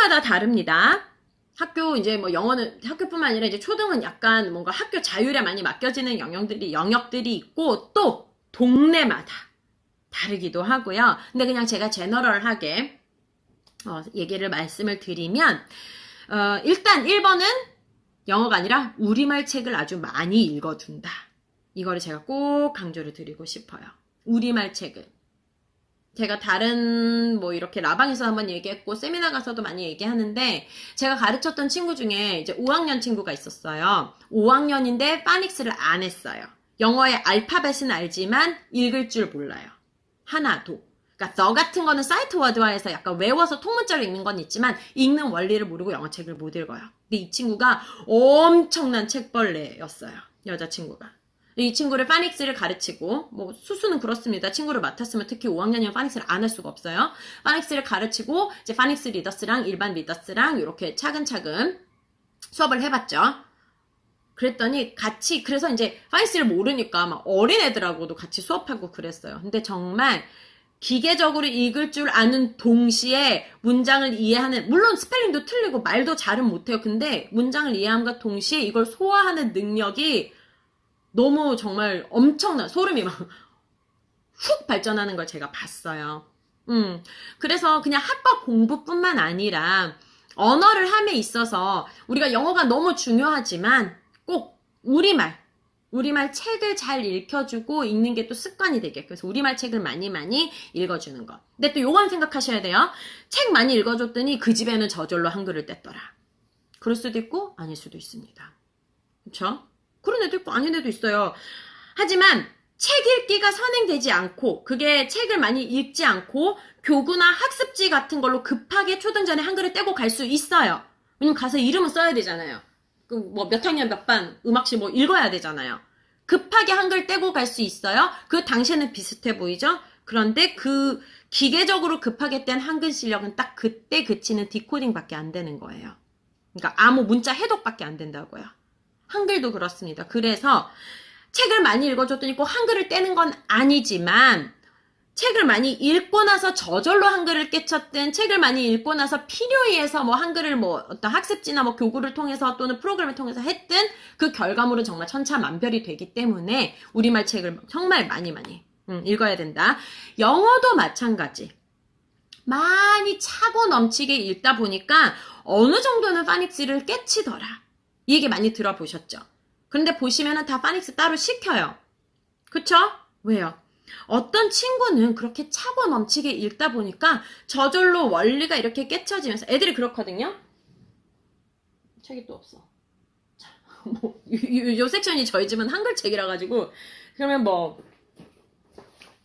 학교마다 다릅니다. 학교 이제 뭐 영어는 학교뿐만 아니라 이제 초등은 약간 뭔가 학교 자율에 많이 맡겨지는 영역들이 있고 또 동네마다 다르기도 하고요. 근데 그냥 제가 제너럴하게 말씀을 드리면 일단 1번은 영어가 아니라 우리말 책을 아주 많이 읽어둔다. 이거를 제가 꼭 강조를 드리고 싶어요. 우리말 책을. 제가 다른 뭐 이렇게 라방에서 한번 얘기했고 세미나 가서도 많이 얘기하는데 제가 가르쳤던 친구 중에 이제 5학년 친구가 있었어요. 5학년인데 파닉스를 안 했어요. 영어의 알파벳은 알지만 읽을 줄 몰라요. 하나도. 그러니까 더 같은 거는 사이트 워드화해서 약간 외워서 통문자로 읽는 건 있지만 읽는 원리를 모르고 영어책을 못 읽어요. 근데 이 친구가 엄청난 책벌레였어요. 여자친구가. 이 친구를 파닉스를 가르치고 뭐 수수는 그렇습니다. 친구를 맡았으면 특히 5학년이면 파닉스를 안 할 수가 없어요. 파닉스를 가르치고 이제 파닉스 리더스랑 일반 리더스랑 이렇게 차근차근 수업을 해봤죠. 그랬더니 그래서 이제 파닉스를 모르니까 막 어린애들하고도 같이 수업하고 그랬어요. 근데 정말 기계적으로 읽을 줄 아는 동시에 문장을 이해하는, 물론 스펠링도 틀리고 말도 잘은 못해요. 근데 문장을 이해함과 동시에 이걸 소화하는 능력이 너무 정말 엄청난, 소름이 막 훅 발전하는 걸 제가 봤어요. 그래서 그냥 학법 공부뿐만 아니라 언어를 함에 있어서 우리가 영어가 너무 중요하지만 꼭 우리말 책을 잘 읽혀주고 읽는 게 또 습관이 되게. 그래서 우리말 책을 많이 읽어주는 거. 근데 또 요건 생각하셔야 돼요. 책 많이 읽어줬더니 그 집에는 저절로 한글을 뗐더라. 그럴 수도 있고 아닐 수도 있습니다. 그쵸? 그런 애도 있고 아닌 애도 있어요. 하지만 책 읽기가 선행되지 않고 그게 책을 많이 읽지 않고 교구나 학습지 같은 걸로 급하게 초등전에 한글을 떼고 갈 수 있어요. 왜냐면 가서 이름은 써야 되잖아요. 뭐 몇 학년 몇 반 음악실 뭐 읽어야 되잖아요. 급하게 한글 떼고 갈 수 있어요. 그 당시에는 비슷해 보이죠? 그런데 그 기계적으로 급하게 뗀 한글 실력은 딱 그때 그치는 디코딩밖에 안 되는 거예요. 그러니까 아무 문자 해독밖에 안 된다고요. 한글도 그렇습니다. 그래서 책을 많이 읽어줬더니 꼭 한글을 떼는 건 아니지만 책을 많이 읽고 나서 저절로 한글을 깨쳤든 책을 많이 읽고 나서 필요에 의해서 뭐 한글을 뭐 어떤 학습지나 뭐 교구를 통해서 또는 프로그램을 통해서 했든 그 결과물은 정말 천차만별이 되기 때문에 우리말 책을 정말 많이 읽어야 된다. 영어도 마찬가지. 많이 차고 넘치게 읽다 보니까 어느 정도는 파닉스를 깨치더라. 이 얘기 많이 들어보셨죠? 그런데 보시면은 다 파닉스 따로 시켜요. 그쵸? 왜요? 어떤 친구는 그렇게 차고 넘치게 읽다 보니까 저절로 원리가 이렇게 깨쳐지면서 애들이 그렇거든요. 책이 또 없어. 자, 뭐 요 섹션이 저희 집은 한글책이라 가지고 그러면 뭐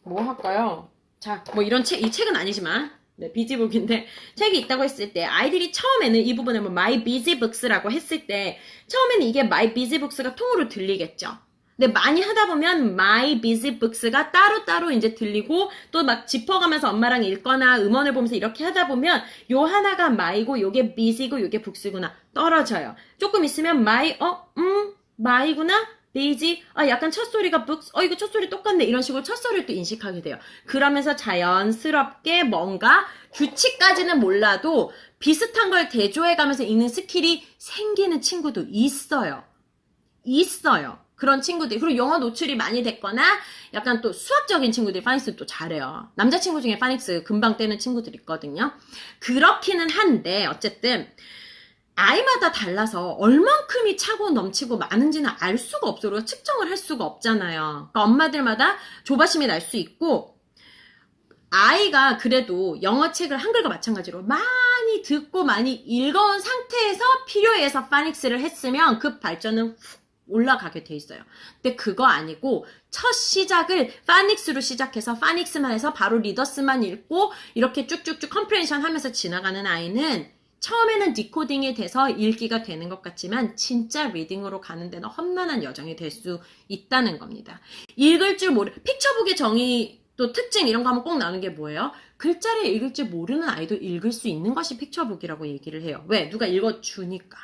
할까요? 자, 뭐 이런 책, 이 책은 아니지만 네, 비지북인데 책이 있다고 했을 때 아이들이 처음에는 이 부분을 뭐 My Busy Books라고 했을 때 처음에는 이게 My Busy Books가 통으로 들리겠죠. 근데 많이 하다 보면 My Busy Books가 따로따로 이제 들리고 또 막 짚어가면서 엄마랑 읽거나 음원을 보면서 이렇게 하다 보면 요 하나가 my고 요게 busy고 요게 books구나 떨어져요. 조금 있으면 my구나 busy, 약간 첫 소리가 books, 이거 첫 소리 똑같네 이런 식으로 첫 소리를 또 인식하게 돼요. 그러면서 자연스럽게 뭔가 규칙까지는 몰라도 비슷한 걸 대조해가면서 읽는 스킬이 생기는 친구도 있어요. 그런 친구들. 그리고 영어 노출이 많이 됐거나 약간 또 수학적인 친구들이 파닉스 또 잘해요. 남자친구 중에 파닉스 금방 떼는 친구들 있거든요. 그렇기는 한데 어쨌든 아이마다 달라서 얼만큼이 차고 넘치고 많은지는 알 수가 없어요. 우리가 측정을 할 수가 없잖아요. 그러니까 엄마들마다 조바심이 날 수 있고 아이가 그래도 영어책을 한글과 마찬가지로 많이 듣고 많이 읽어온 상태에서 필요에 의해서 파닉스를 했으면 그 발전은 훅 올라가게 돼 있어요. 근데 그거 아니고 첫 시작을 파닉스로 시작해서 파닉스만 해서 바로 리더스만 읽고 이렇게 쭉쭉쭉 컴프레hen션 하면서 지나가는 아이는 처음에는 디코딩이 돼서 읽기가 되는 것 같지만 진짜 리딩으로 가는 데는 험난한 여정이 될 수 있다는 겁니다. 읽을 줄 픽처북의 정의 또 특징 이런 거 하면 꼭 나오는 게 뭐예요? 글자를 읽을 줄 모르는 아이도 읽을 수 있는 것이 픽처북이라고 얘기를 해요. 왜? 누가 읽어주니까.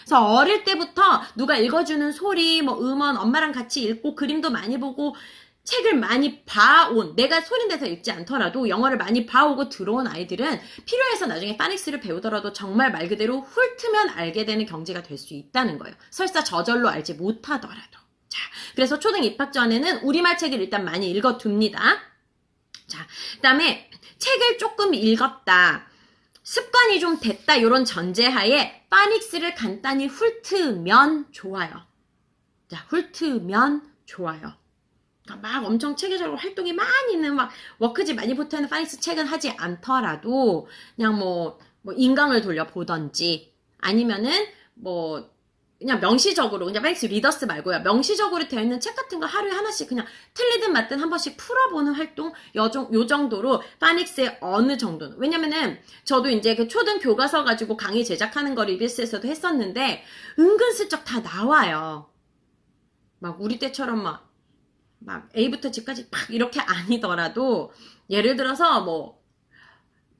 그래서 어릴 때부터 누가 읽어주는 소리, 뭐 음원, 엄마랑 같이 읽고 그림도 많이 보고 책을 많이 봐온, 내가 소리내서 읽지 않더라도 영어를 많이 봐오고 들어온 아이들은 필요해서 나중에 파닉스를 배우더라도 정말 말 그대로 훑으면 알게 되는 경지가 될 수 있다는 거예요. 설사 저절로 알지 못하더라도. 자, 그래서 초등 입학 전에는 우리말 책을 일단 많이 읽어둡니다. 자, 그 다음에 책을 조금 읽었다. 습관이 좀 됐다. 이런 전제하에 파닉스를 간단히 훑으면 좋아요. 자, 훑으면 좋아요. 막 엄청 체계적으로 활동이 많이 있는 막 워크지 많이 보태는 파닉스 책은 하지 않더라도 그냥 뭐 인강을 돌려보던지 아니면은 그냥 명시적으로 그냥 파닉스 리더스 말고요. 명시적으로 되어 있는 책 같은 거 하루에 하나씩 그냥 틀리든 맞든 한 번씩 풀어보는 활동 요 정도로 파닉스의 어느 정도는 왜냐면은 저도 이제 그 초등 교과서 가지고 강의 제작하는 거 리비스에서도 했었는데 은근슬쩍 다 나와요. 막 우리 때처럼 막 A부터 G까지 막 이렇게 아니더라도 예를 들어서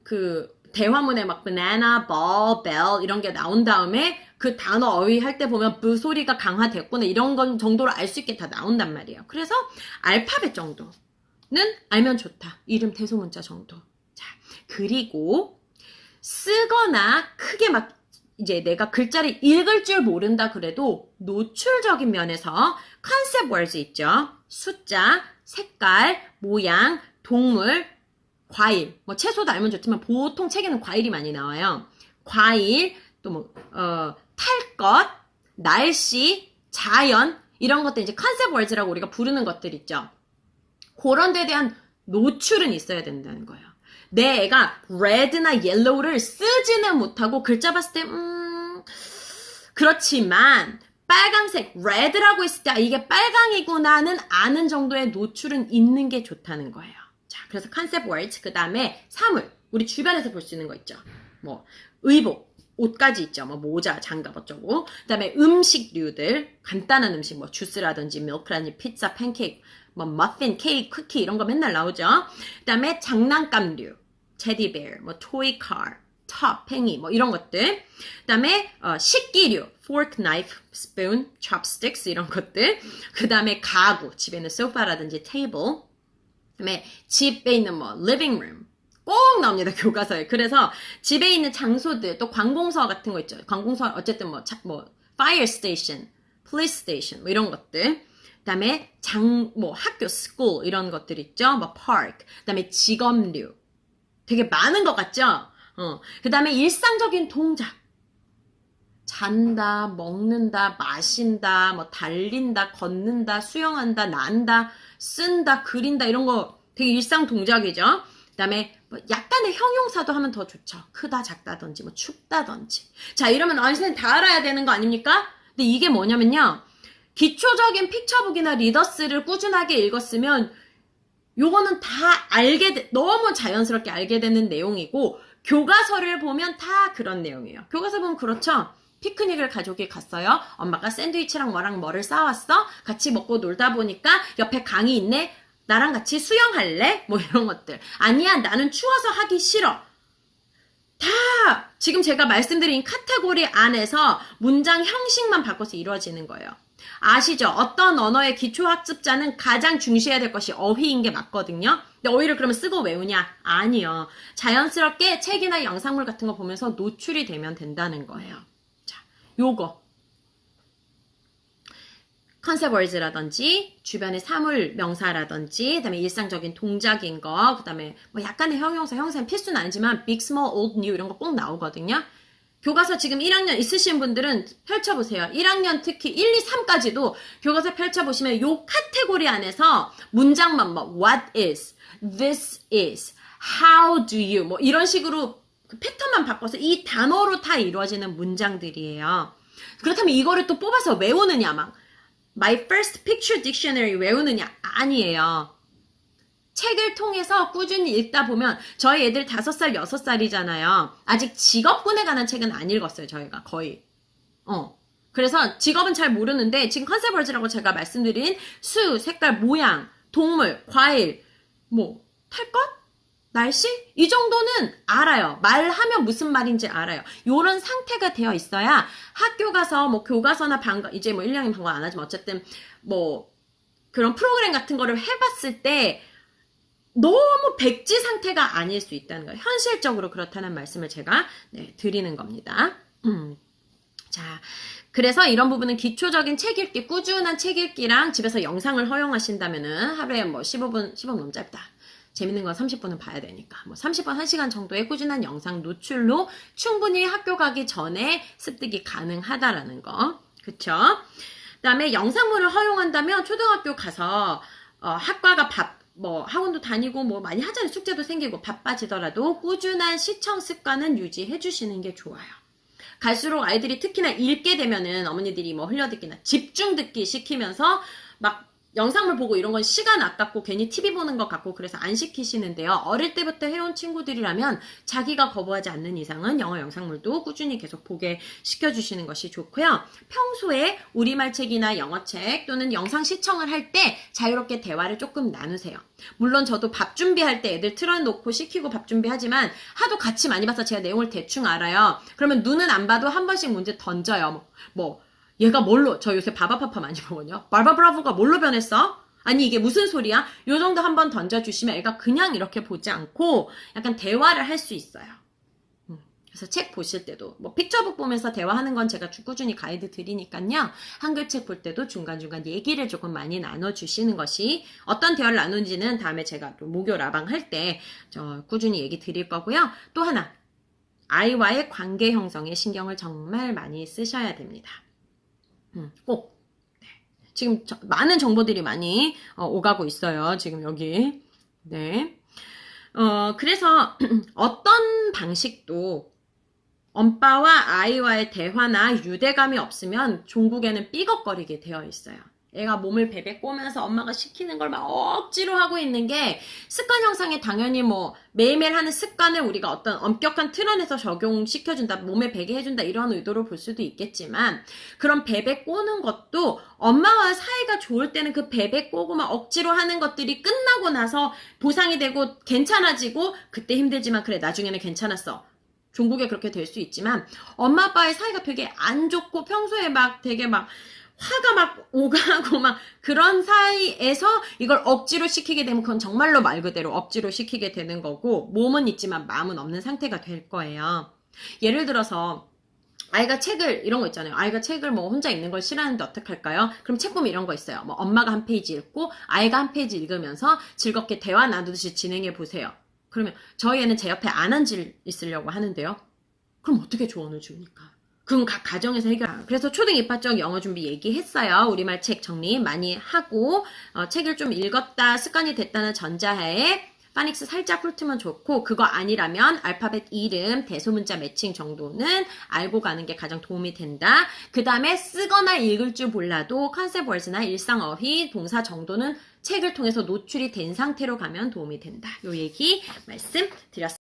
그 대화문에 막 banana, ball, bell 이런 게 나온 다음에 그 단어 어휘 할 때 보면 부 소리가 강화됐구나 이런 건 정도로 알 수 있게 다 나온단 말이에요. 그래서 알파벳 정도는 알면 좋다. 이름 대소문자 정도. 자, 그리고 쓰거나 크게 막 이제 내가 글자를 읽을 줄 모른다 그래도 노출적인 면에서 컨셉 월드 있죠. 숫자, 색깔, 모양, 동물, 과일, 채소도 알면 좋지만 보통 책에는 과일이 많이 나와요. 과일, 또 탈 것, 날씨, 자연 이런 것들 이제 컨셉 월드라고 우리가 부르는 것들 있죠. 그런 데 대한 노출은 있어야 된다는 거예요. 내 애가 red나 yellow를 쓰지는 못하고 글자 봤을 때 그렇지만 빨강색 red라고 했을 때 이게 빨강이구나는 아는 정도의 노출은 있는 게 좋다는 거예요. 자, 그래서 컨셉 월드 그 다음에 사물 우리 주변에서 볼 수 있는 거 있죠. 의복 옷까지 있죠. 모자, 장갑 어쩌고 그 다음에 음식류들 간단한 음식 주스라든지 밀크라든지 피자, 팬케이크 머핀, 케이크, 쿠키 이런 거 맨날 나오죠. 그 다음에 장난감류 테디베어, 토이카, 톱, 팽이 이런 것들. 그 다음에 식기류 fork, knife, spoon, chopsticks 이런 것들. 그 다음에 가구 집에 있는 소파라든지 테이블. 그 다음에 집에 있는 living room 꼭 나옵니다 교과서에. 그래서 집에 있는 장소들 또 관공서 같은 거 있죠. 관공서 어쨌든 fire station, police station 이런 것들. 그 다음에 학교 school 이런 것들 있죠. park. 그 다음에 직업류 되게 많은 것 같죠? 그 다음에 일상적인 동작. 잔다, 먹는다, 마신다, 달린다, 걷는다, 수영한다, 난다, 쓴다, 그린다, 이런 거 되게 일상 동작이죠? 그 다음에 약간의 형용사도 하면 더 좋죠. 크다, 작다든지, 춥다든지. 자, 이러면 선생님 다 알아야 되는 거 아닙니까? 근데 이게 뭐냐면요. 기초적인 픽처북이나 리더스를 꾸준하게 읽었으면 요거는 다 너무 자연스럽게 알게 되는 내용이고 교과서를 보면 다 그런 내용이에요. 교과서 보면 그렇죠. 피크닉을 가족이 갔어요. 엄마가 샌드위치랑 뭐를 싸왔어. 같이 먹고 놀다 보니까 옆에 강이 있네. 나랑 같이 수영할래? 이런 것들. 아니야, 나는 추워서 하기 싫어. 다 지금 제가 말씀드린 카테고리 안에서 문장 형식만 바꿔서 이루어지는 거예요. 아시죠? 어떤 언어의 기초학습자는 가장 중시해야 될 것이 어휘인 게 맞거든요. 근데 어휘를 그러면 쓰고 외우냐? 아니요. 자연스럽게 책이나 영상물 같은 거 보면서 노출이 되면 된다는 거예요. 자, 요거. 컨셉 월즈라든지 주변의 사물 명사라든지 그다음에 일상적인 동작인 거 그다음에 약간의 형용사는 필수는 아니지만 big, small, old, new 이런 거 꼭 나오거든요. 교과서 지금 1학년 있으신 분들은 펼쳐보세요. 1학년 특히 1, 2, 3까지도 교과서 펼쳐보시면 요 카테고리 안에서 문장만 what is, this is, how do you 이런 식으로 그 패턴만 바꿔서 이 단어로 다 이루어지는 문장들이에요. 그렇다면 이거를 또 뽑아서 외우느냐 My first picture dictionary 외우느냐? 아니에요. 책을 통해서 꾸준히 읽다 보면 저희 애들 5살, 6살이잖아요. 아직 직업군에 관한 책은 안 읽었어요. 저희가 거의. 그래서 직업은 잘 모르는데 지금 컨셉 월즈라고 제가 말씀드린 수, 색깔, 모양, 동물, 과일, 탈 것? 날씨? 이 정도는 알아요. 말하면 무슨 말인지 알아요. 요런 상태가 되어 있어야 학교 가서 교과서나 이제 1, 2학년 방과 안 하지만 어쨌든 그런 프로그램 같은 거를 해봤을 때 너무 백지 상태가 아닐 수 있다는 거예요. 현실적으로 그렇다는 말씀을 제가 드리는 겁니다. 자, 그래서 이런 부분은 기초적인 책 읽기, 꾸준한 책 읽기랑 집에서 영상을 허용하신다면은 하루에 뭐 15분 너무 짧다. 재밌는 건 30분은 봐야 되니까 뭐 30분 1시간 정도의 꾸준한 영상 노출로 충분히 학교 가기 전에 습득이 가능하다라는 거. 그쵸? 그다음에 영상물을 허용한다면 초등학교 가서 학과가 뭐 학원도 다니고 뭐 많이 하잖아요. 숙제도 생기고 바빠지더라도 꾸준한 시청 습관은 유지해 주시는 게 좋아요. 갈수록 아이들이 특히나 읽게 되면은 어머니들이 뭐 흘려듣기나 집중 듣기 시키면서 막 영상물 보고 이런 건 시간 아깝고 괜히 TV 보는 것 같고 그래서 안 시키시는데요. 어릴 때부터 해온 친구들이라면 자기가 거부하지 않는 이상은 영어 영상물도 꾸준히 계속 보게 시켜주시는 것이 좋고요. 평소에 우리말 책이나 영어 책 또는 영상 시청을 할 때 자유롭게 대화를 조금 나누세요. 물론 저도 밥 준비할 때 애들 틀어놓고 시키고 밥 준비하지만 하도 같이 많이 봐서 제가 내용을 대충 알아요. 그러면 눈은 안 봐도 한 번씩 문제 던져요. 얘가 뭘로, 저 요새 바바파파 많이 보거든요. 바바브라보가 뭘로 변했어? 아니 이게 무슨 소리야? 요 정도 한번 던져주시면 애가 그냥 이렇게 보지 않고 약간 대화를 할 수 있어요. 그래서 책 보실 때도 뭐 픽처북 보면서 대화하는 건 제가 꾸준히 가이드 드리니까요. 한글책 볼 때도 중간중간 얘기를 조금 많이 나눠주시는 것이 어떤 대화를 나누는지는 다음에 제가 또 모교 라방 할 때 꾸준히 얘기 드릴 거고요. 또 하나 아이와의 관계 형성에 신경을 정말 많이 쓰셔야 됩니다. 꼭 지금 많은 정보들이 많이 오가고 있어요. 지금 여기 네. 그래서 어떤 방식도 엄빠와 아이와의 대화나 유대감이 없으면 종국에는 삐걱거리게 되어 있어요. 애가 몸을 베베 꼬면서 엄마가 시키는 걸 막 억지로 하고 있는 게 습관 형성에 당연히 뭐 매일매일 하는 습관을 우리가 어떤 엄격한 틀 안에서 적용시켜준다, 몸에 베게 해준다 이런 의도로 볼 수도 있겠지만 그런 베베 꼬는 것도 엄마와 사이가 좋을 때는 그 베베 꼬고 막 억지로 하는 것들이 끝나고 나서 보상이 되고 괜찮아지고 그때 힘들지만 그래 나중에는 괜찮았어. 종국에 그렇게 될 수 있지만 엄마 아빠의 사이가 되게 안 좋고 평소에 막 되게 막 화가 막 오가고 막 그런 사이에서 이걸 억지로 시키게 되면 그건 정말로 말 그대로 억지로 시키게 되는 거고 몸은 있지만 마음은 없는 상태가 될 거예요. 예를 들어서 아이가 책을 이런 거 있잖아요. 아이가 책을 뭐 혼자 읽는 걸 싫어하는데 어떡할까요? 그럼 책 보면 이런 거 있어요. 뭐 엄마가 한 페이지 읽고 아이가 한 페이지 읽으면서 즐겁게 대화 나누듯이 진행해 보세요. 그러면 저희 애는 제 옆에 안 앉아 있으려고 하는데요. 그럼 어떻게 조언을 줍니까? 그건 각 가정에서 해결해요. 그래서 초등 입학적 영어 준비 얘기했어요. 우리말 책 정리 많이 하고 책을 좀 읽었다 습관이 됐다는 전자하에 파닉스 살짝 훑으면 좋고 그거 아니라면 알파벳 이름, 대소문자 매칭 정도는 알고 가는 게 가장 도움이 된다. 그 다음에 쓰거나 읽을 줄 몰라도 컨셉 월드나 일상어휘, 동사 정도는 책을 통해서 노출이 된 상태로 가면 도움이 된다. 요 얘기 말씀드렸습니다.